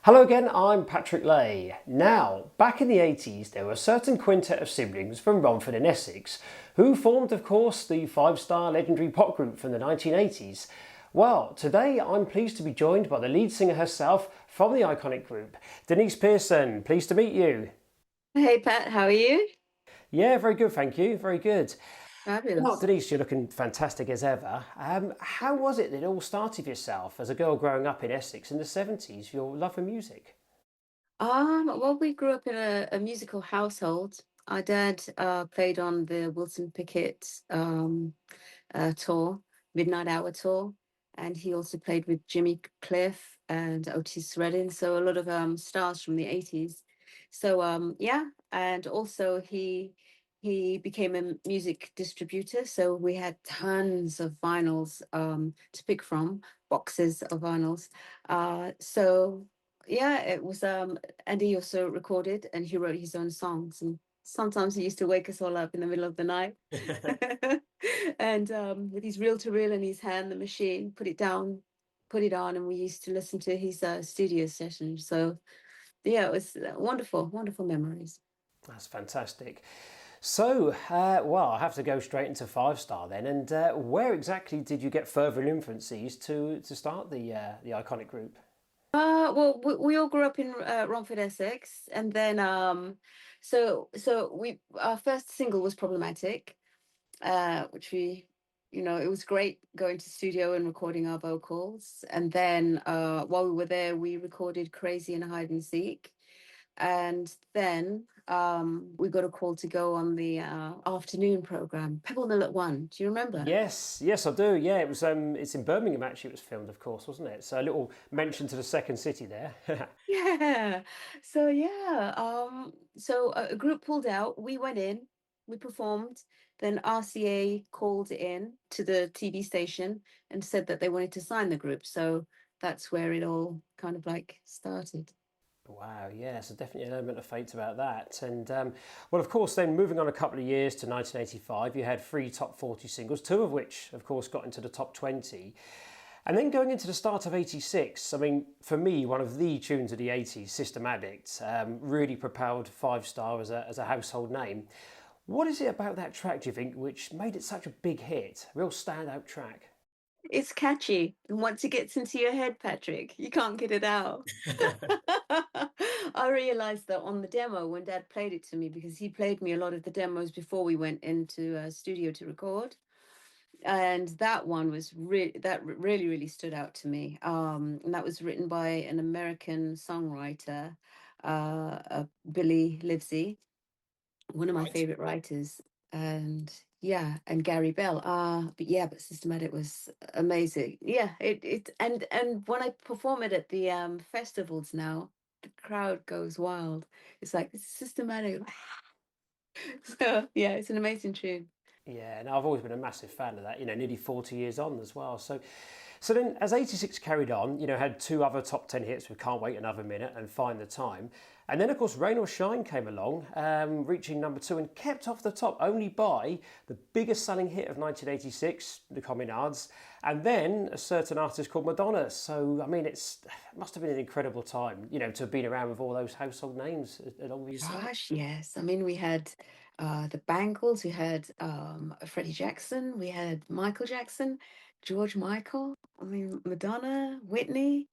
Hello again, I'm Patrick Lay. Now, back in the 80s, there were a certain quintet of siblings from Romford in Essex who formed, of course, the five-star legendary pop group from the 1980s. Well, today I'm pleased to be joined by the lead singer herself from the iconic group, Deniece Pearson. Pleased to meet you. Hey Pat, how are you? Yeah, very good, thank you. Very good. Well, Fabulous. Denise, you're looking fantastic as ever. How was it that it all started for yourself as a girl growing up in Essex in the 70s, your love for music? Well, we grew up in a musical household. Our dad played on the Wilson Pickett tour, Midnight Hour tour, and he also played with Jimmy Cliff and Otis Redding, so a lot of stars from the 80s. So yeah, and also he became a music distributor, so we had tons of vinyls to pick from, boxes of vinyls. So yeah, it was and he also recorded and he wrote his own songs, and sometimes he used to wake us all up in the middle of the night and with his reel to reel in his hand, the machine, put it down, put it on, and we used to listen to his studio sessions. So yeah, it was wonderful, wonderful memories. That's fantastic. So, well, I have to go straight into five star then. And where exactly did you get further influences to start the iconic group? Well, we all grew up in Romford, Essex, and then so we our first single was Problematic, which it was great going to studio and recording our vocals. And then while we were there, we recorded Crazy and Hide and Seek. And then we got a call to go on the afternoon program, Pebble Mill at 1. Do you remember? Yes, yes, I do. Yeah, it was. It's in Birmingham actually. It was filmed, of course, wasn't it? So a little mention to the second city there. Yeah. So yeah. So a group pulled out. We went in. We performed. Then RCA called in to the TV station and said that they wanted to sign the group. So that's where it all kind of like started. Wow, yeah, so definitely an element of fate about that. And well, of course, then moving on a couple of years to 1985, you had three top 40 singles, two of which, of course, got into the top 20. And then going into the start of 86, I mean, for me, one of the tunes of the 80s, System Addict, really propelled Five Star as a household name. What is it about that track, do you think, which made it such a big hit? A real standout track? It's catchy. And once it gets into your head, Patrick, you can't get it out. I realized that on the demo when Dad played it to me, because he played me a lot of the demos before we went into a studio to record. And that one was really, really stood out to me. And that was written by an American songwriter, Billy Livesey, one of my Right. favorite writers. And yeah, and Gary Bell. But yeah, but Systematic was amazing. Yeah, it and when I perform it at the festivals now, the crowd goes wild. It's like it's Systematic. So yeah, it's an amazing tune. Yeah, and I've always been a massive fan of that, nearly 40 years on as well. So then as 86 carried on, had two other top 10 hits with Can't Wait Another Minute and Find the Time. And then, of course, Rain or Shine came along, reaching number two and kept off the top only by the biggest selling hit of 1986, The Communards, and then a certain artist called Madonna. So, I mean, it must have been an incredible time, to have been around with all those household names along with yourself. Gosh, yes. I mean, we had the Bangles, we had Freddie Jackson, we had Michael Jackson, George Michael, I mean, Madonna, Whitney.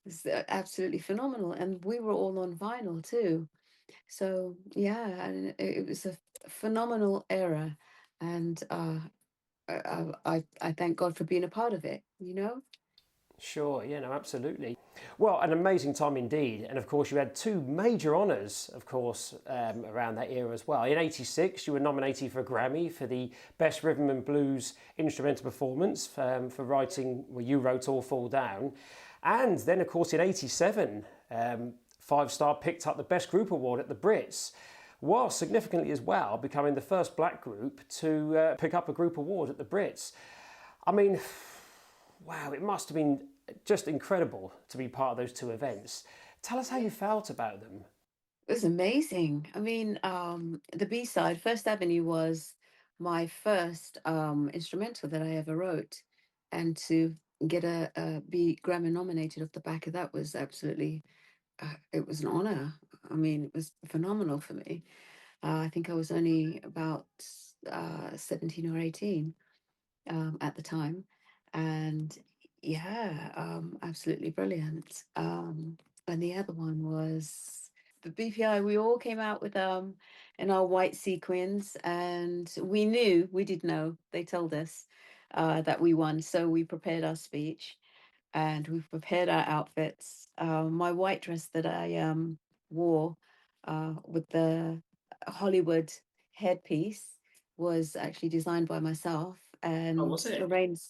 It's absolutely phenomenal. And we were all on vinyl too. So, yeah, and it was a phenomenal era. And I thank God for being a part of it, you know? Sure, yeah, no, absolutely. Well, an amazing time indeed. And of course, you had two major honours, of course, around that era as well. In 86, you were nominated for a Grammy for the Best Rhythm and Blues Instrumental Performance for writing, well, you wrote All Fall Down. And then, of course, in 87, Five Star picked up the Best Group Award at the Brits, while significantly as well becoming the first black group to pick up a group award at the Brits. I mean, wow, it must have been just incredible to be part of those two events. Tell us how you felt about them. It was amazing. I mean, the B-side, First Avenue, was my first instrumental that I ever wrote. And to get a be Grammy nominated off the back of that was absolutely it was an honor. I mean, it was phenomenal for me. I think I was only about 17 or 18 at the time. And yeah, absolutely brilliant. And the other one was the BPI. We all came out with in our white sequins, and we did know, they told us that we won. So we prepared our speech and we prepared our outfits. My white dress that I wore with the Hollywood headpiece was actually designed by myself, Oh, and was it? Lorraine's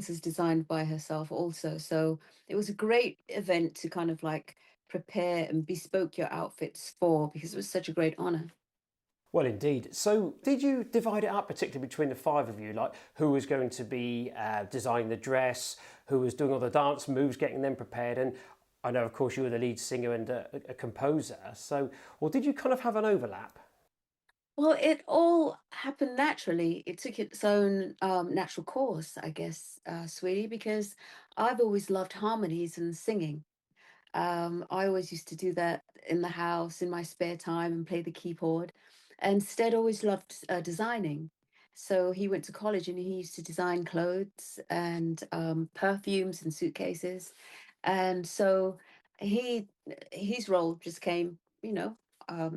was designed by herself also. So it was a great event to kind of like prepare and bespoke your outfits for, because it was such a great honor. Well, indeed. So, did you divide it up particularly between the five of you? Like, who was going to be designing the dress, who was doing all the dance moves, getting them prepared? And I know, of course, you were the lead singer and a composer. So, or did you kind of have an overlap? Well, it all happened naturally. It took its own natural course, I guess, sweetie, because I've always loved harmonies and singing. I always used to do that in the house in my spare time and play the keyboard. And Stead always loved designing. So he went to college and he used to design clothes and perfumes and suitcases. And so he his role just came,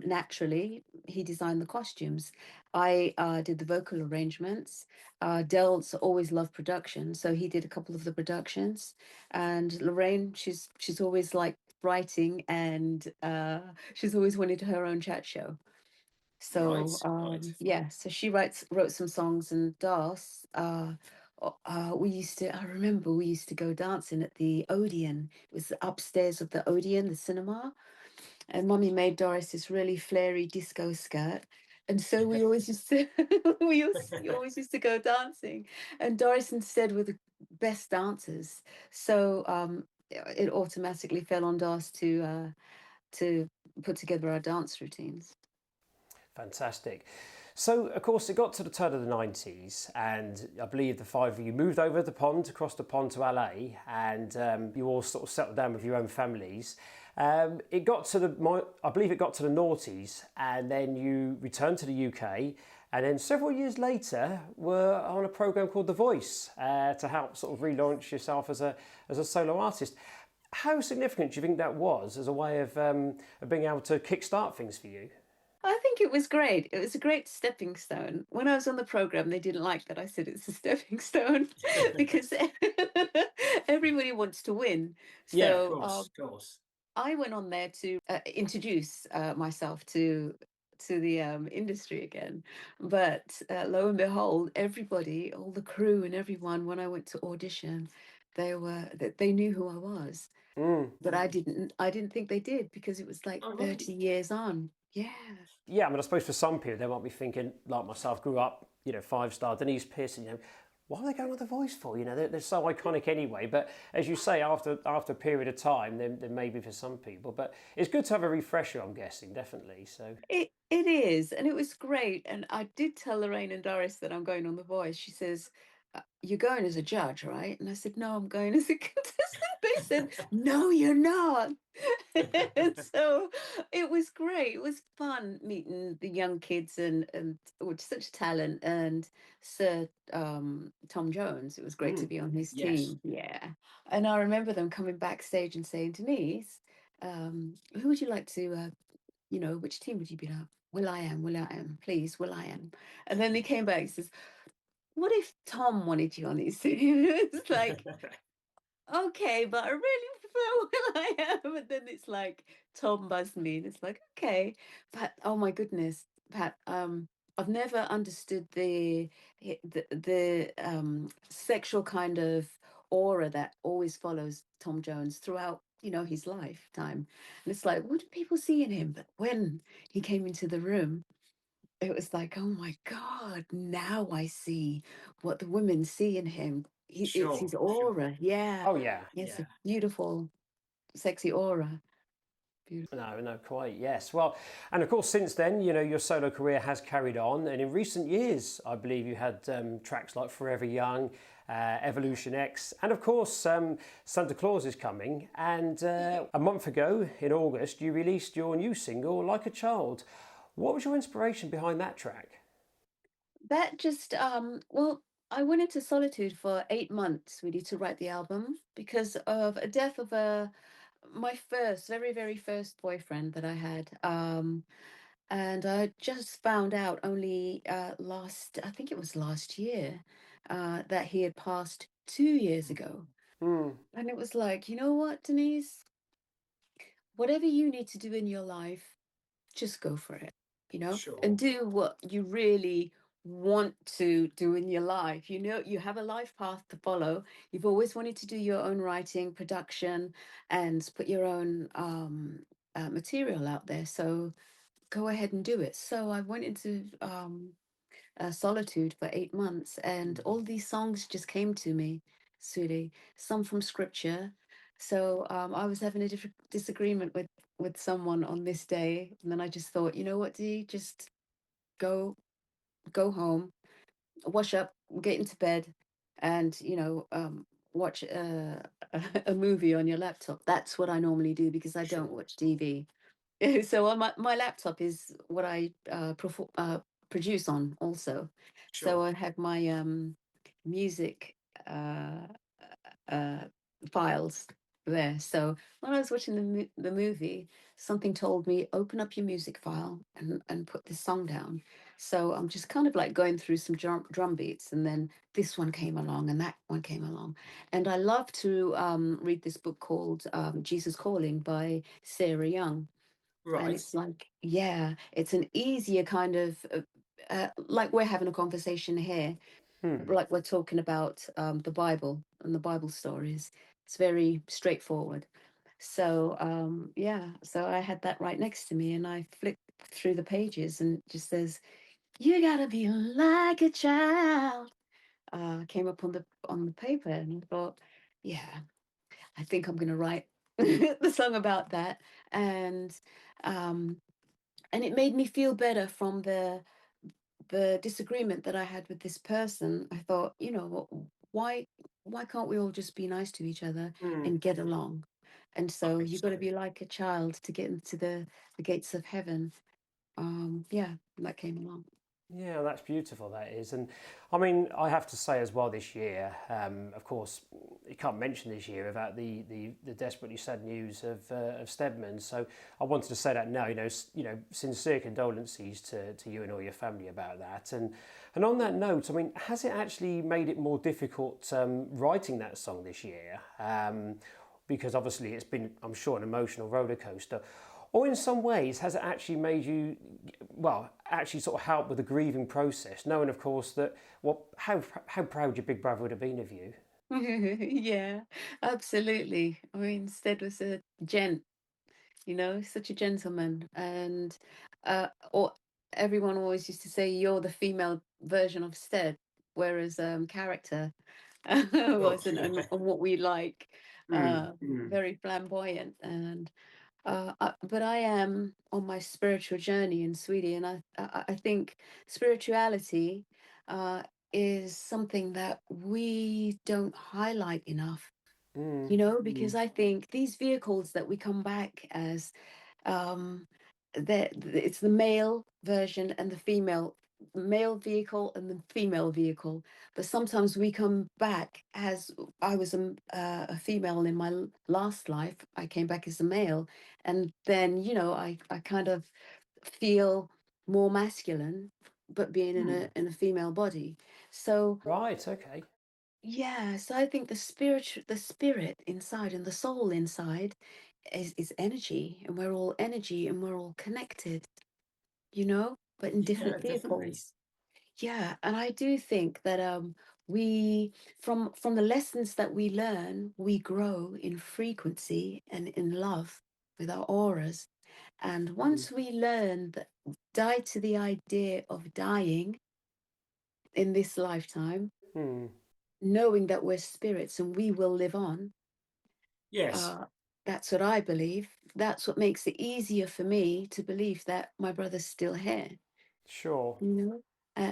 naturally. He designed the costumes. I did the vocal arrangements. Del's always loved production, so he did a couple of the productions. And Lorraine, she's always like writing, and she's always wanted her own chat show. Right, So right. yeah, so she wrote some songs, and Das, I remember we used to go dancing at the Odeon. It was upstairs of the Odeon, the cinema, and Mummy made Doris this really flary disco skirt. And so we always used to always used to go dancing. And Doris instead were the best dancers. So it automatically fell on Doris to put together our dance routines. Fantastic. So, of course, it got to the turn of the 90s, and I believe the five of you moved over the pond, across the pond to LA, and you all sort of settled down with your own families. It got to I believe it got to the noughties, and then you returned to the UK, and then several years later were on a program called The Voice to help sort of relaunch yourself as a solo artist. How significant do you think that was as a way of being able to kickstart things for you? I think it was great. It was a great stepping stone. When I was on the program, they didn't like that I said it's a stepping stone because everybody wants to win. Yeah, of So course, of course. I went on there to introduce myself to the industry again. But lo and behold, everybody, all the crew and everyone, when I went to audition, they knew who I was. Mm. But I didn't think they did, because it was like Oh, right. 30 years on. Yeah. Yeah, I mean, I suppose for some people, they might be thinking, like myself, grew up, five-star, Deniece Pearson, why are they going with The Voice for? They're so iconic anyway. But as you say, after a period of time, then maybe for some people. But it's good to have a refresher, I'm guessing, definitely. So, It is, and it was great. And I did tell Lorraine and Doris that I'm going on The Voice. She says, "You're going as a judge, right?" And I said, "No, I'm going as a contestant." They said, "No, you're not." And so it was great. It was fun meeting the young kids and with such talent, and Sir Tom Jones. It was great to mm, be on his yes. team. Yeah, and I remember them coming backstage and saying, "Denise, who would you like to?" Which team would you be like? Will.i.am, please, Will.i.am. And then he came back and says, what if Tom wanted you on his team? It's like, okay, but I really prefer Will.i.am. And then it's like, Tom buzzed me, and it's like, okay. But oh my goodness, Pat, I've never understood the sexual kind of aura that always follows Tom Jones throughout, his lifetime. And it's like, what do people see in him? But when he came into the room, it was like, oh my God, now I see what the women see in him. It's his Sure, sure. aura. Yeah. Oh, yeah, Yes, yeah. a beautiful, sexy aura. Beautiful. No, no, quite, yes. Well, and of course, since then, you know, your solo career has carried on. And in recent years, I believe you had tracks like Forever Young, Evolution X, and of course, Santa Claus is coming. And a month ago, in August, you released your new single, Like a Child. What was your inspiration behind that track? That just well, I went into solitude for 8 months really to write the album because of a death of a my first, very, very first boyfriend that I had. And I just found out only I think it was last year, that he had passed 2 years ago. Hmm, And it was like, you know what, Denise? Whatever you need to do in your life, just go for it, and sure. do what you really want to do in your life. You have a life path to follow. You've always wanted to do your own writing, production, and put your own material out there. So go ahead and do it. So I went into solitude for 8 months, and all these songs just came to me, sweetie. Some from scripture. So I was having a different disagreement with someone on this day, and then I just thought, you know what, Dee, just go go home, wash up, get into bed, and watch a movie on your laptop. That's what I normally do because I don't Sure, watch TV. So on my laptop is what I produce on also. So sure. I have my music uh, uh, files there. So when I was watching the movie, something told me open up your music file and put this song down. So I'm just kind of like going through some drum beats, and then this one came along, and that one came along, and I love to read this book called Jesus Calling by Sarah Young, and Right. it's like, yeah, it's an easier kind of like we're having a conversation here, Hmm. like we're talking about the Bible and the Bible stories. It's very straightforward. So yeah, so I had that right next to me, and I flicked through the pages, and it just says, "You gotta be like a child." Came up on the paper, and I thought, yeah, I think I'm gonna write the song about that, and um, and it made me feel better from the disagreement that I had with this person. I thought, why why can't we all just be nice to each other Hmm. and get along? And I so think you got so. to be like a child to get into the gates of heaven. Yeah, that came along. Yeah, that's beautiful, that is. And I mean, I have to say as well this year, of course, you can't mention this year without the desperately sad news of Stedman. So I wanted to say that now, sincere condolences to you and all your family about that. And on that note, I mean, has it actually made it more difficult writing that song this year? Because obviously it's been, I'm sure, an emotional roller coaster. Or in some ways, has it actually made you, well, actually sort of help with the grieving process, knowing, of course, that how proud your big brother would have been of you? Yeah, absolutely. I mean, Stead was a gent, such a gentleman, and or everyone always used to say you're the female version of Stead, whereas character Oh, wasn't, yeah. and what we like, Mm, mm, very flamboyant. And but I am on my spiritual journey in Sweden, and I think spirituality uh, is something that we don't highlight enough, mm, because mm, I think these vehicles that we come back as, um, that it's the male version and the male vehicle and the female vehicle. But sometimes we come back as I was a female in my last life. I came back as a male, and then I kind of feel more masculine, but being in mm. a female body. So Right, okay. yeah, so I think the spirit inside and the soul inside is energy, and we're all energy, and we're all connected, but in Yeah, different definitely. vehicles. Yeah, and I do think that we from the lessons that we learn, we grow in frequency and in love with our auras. And Mm, once we learn that die to the idea of dying in this lifetime, mm. knowing that we're spirits and we will live on, Yes. uh, that's what I believe. that's what makes it easier for me to believe that my brother's still here, Sure. you know?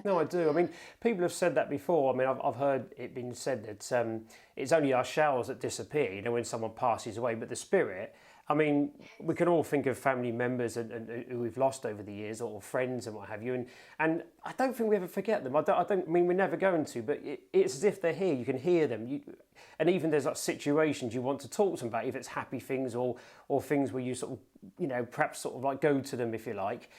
No, I do. I mean, people have said that before. I mean, I've heard it being said that it's only our shells that disappear, you know, when someone passes away. But the spirit, I mean, we can all think of family members and who we've lost over the years, or friends and what have you. And I don't think we ever forget them. I mean, we're never going to, but it's as if they're here. You can hear them. And even there's like situations you want to talk to them about, if it's happy things or things where you sort of, you know, perhaps sort of like go to them, if you like.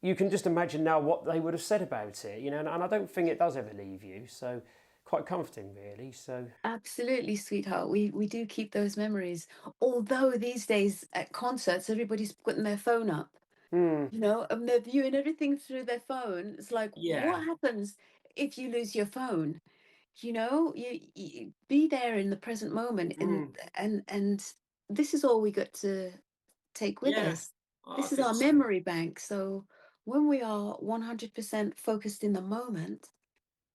You can just imagine now what they would have said about it, you know, and I don't think it does ever leave you. So quite comforting, really. So, Absolutely, sweetheart. We do keep those memories. Although these days at concerts, everybody's putting their phone up, you know, and they're viewing everything through their phone. It's like, yeah. what happens if you lose your phone? You know, you be there in the present moment, and this is all we got to take with Yeah. us. I This is think our so. memory bank. So when we are 100% focused in the moment,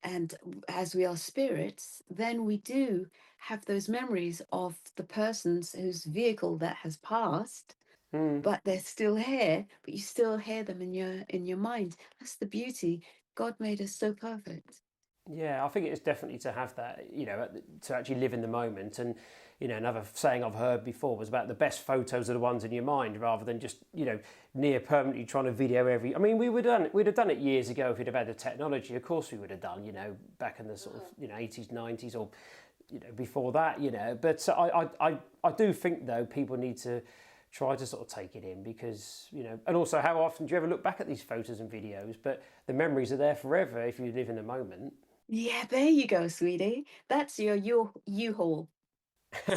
and as we are spirits, then we do have those memories of the persons whose vehicle that has passed, but they're still here, but you still hear them in your mind. That's the beauty. God made us so perfect. Yeah, I think it's definitely to have that, you know, to actually live in the moment. And, you know, another saying I've heard before was about the best photos are the ones in your mind rather than just, you know, near permanently trying to video every. I mean, we'd have done it years ago if we'd have had the technology. Of course, we would have done, you know, back in the sort of, you know, 80s, 90s, or, you know, before that, you know. But I do think though people need to try to sort of take it in, because, you know, and also how often do you ever look back at these photos and videos? But the memories are there forever if you live in the moment. Yeah, there you go, sweetie. That's your U-Haul,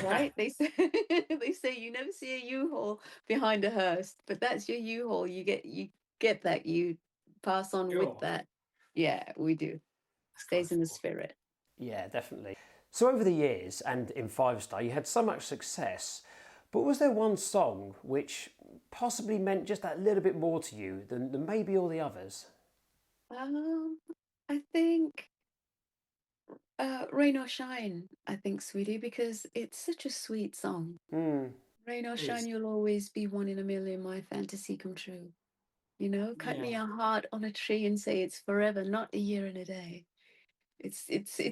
right? They say they say you never see a U-Haul behind a hearse, but that's your U-Haul. You get that, you pass on with Sure. that. Yeah, we do. That's quite Stays in the cool. spirit. Yeah, definitely. So over the years and in Five Star, you had so much success, but was there one song which possibly meant just that little bit more to you than maybe all the others? I think Rain or Shine, I think, sweetie, because it's such a sweet song. Hmm. Rain or It shine, is. you'll always be one in a million, my fantasy come true. You know, cut me Yeah. a heart on a tree and say it's forever, not a year and a day. It's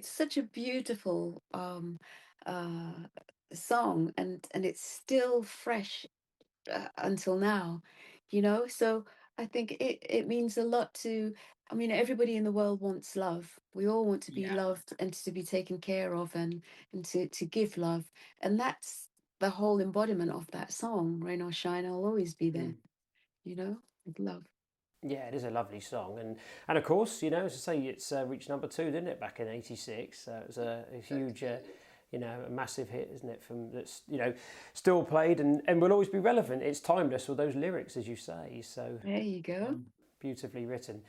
such a beautiful uh song, and it's still fresh until now, you know. So I think it means a lot to, I mean, everybody in the world wants love. We all want to be Yeah. loved and to be taken care of, and to give love. And that's the whole embodiment of that song, Rain or Shine, I'll always be there, you know, with love. Yeah, it is a lovely song, and of course, you know, as I say, it's reached number two, didn't it, back in '86? It was a huge, you know, a massive hit, isn't it? From that's, you know, still played and will always be relevant. It's timeless with those lyrics, as you say. So There you go. beautifully written.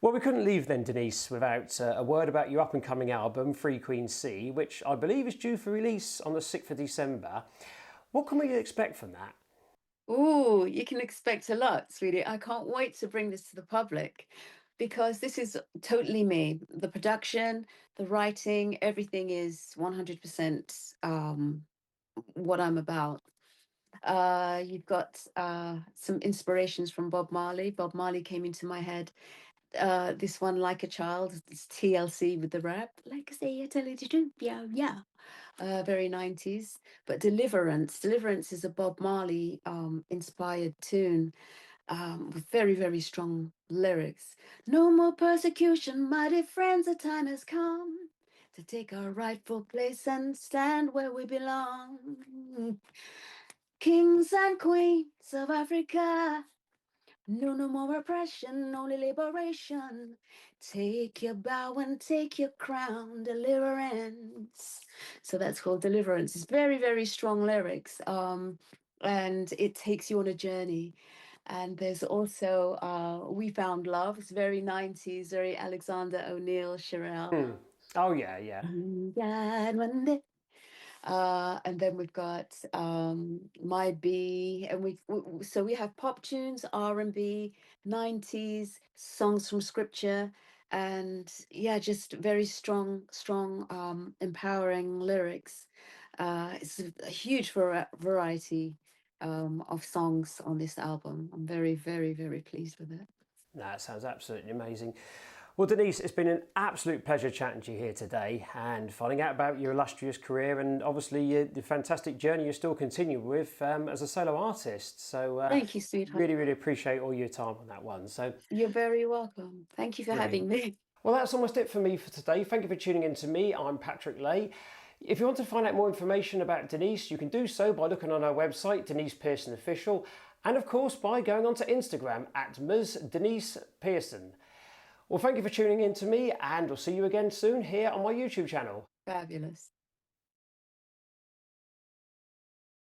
Well, we couldn't leave then, Deniece, without a word about your up and coming album, Free Queen C, which I believe is due for release on the 6th of December. What can we expect from that? Oh, you can expect a lot, sweetie. I can't wait to bring this to the public because this is totally me. The production, the writing, everything is 100% what I'm about. You've got some inspirations from Bob Marley. Bob Marley came into my head. This one, Like a Child, it's TLC with the rap. Like I say, I tell you the truth, yeah, yeah. Very 90s. But Deliverance is a Bob Marley inspired tune with very, very strong lyrics. No more persecution, mighty friends, the time has come to take our rightful place and stand where we belong. Kings and queens of Africa, no, no more oppression, only liberation. Take your bow and take your crown, deliverance. So that's called Deliverance. It's very, very strong lyrics. And it takes you on a journey. And there's also We Found Love. It's very 90s, very Alexander O'Neill, Shirelle. Oh, yeah, yeah. God, one day. And then we've got My B, and so we have pop tunes, R&B, 90s songs from scripture, and yeah, just very strong, strong, empowering lyrics. It's a huge variety. of songs on this album. I'm very, very, very pleased with it. That sounds absolutely amazing. Well, Deniece, it's been an absolute pleasure chatting to you here today and finding out about your illustrious career and obviously the fantastic journey you're still continuing with as a solo artist. So Thank you, sweetheart. really, really appreciate all your time on that one. So You're very welcome. Thank you for having me. well, that's almost it for me for today. Thank you for tuning in to me. I'm Patrick Lay. If you want to find out more information about Deniece, you can do so by looking on our website, Deniece Pearson Official, and of course by going onto Instagram at Ms. Deniece Pearson. Well, thank you for tuning in to me, and we'll see you again soon here on my YouTube channel. Fabulous.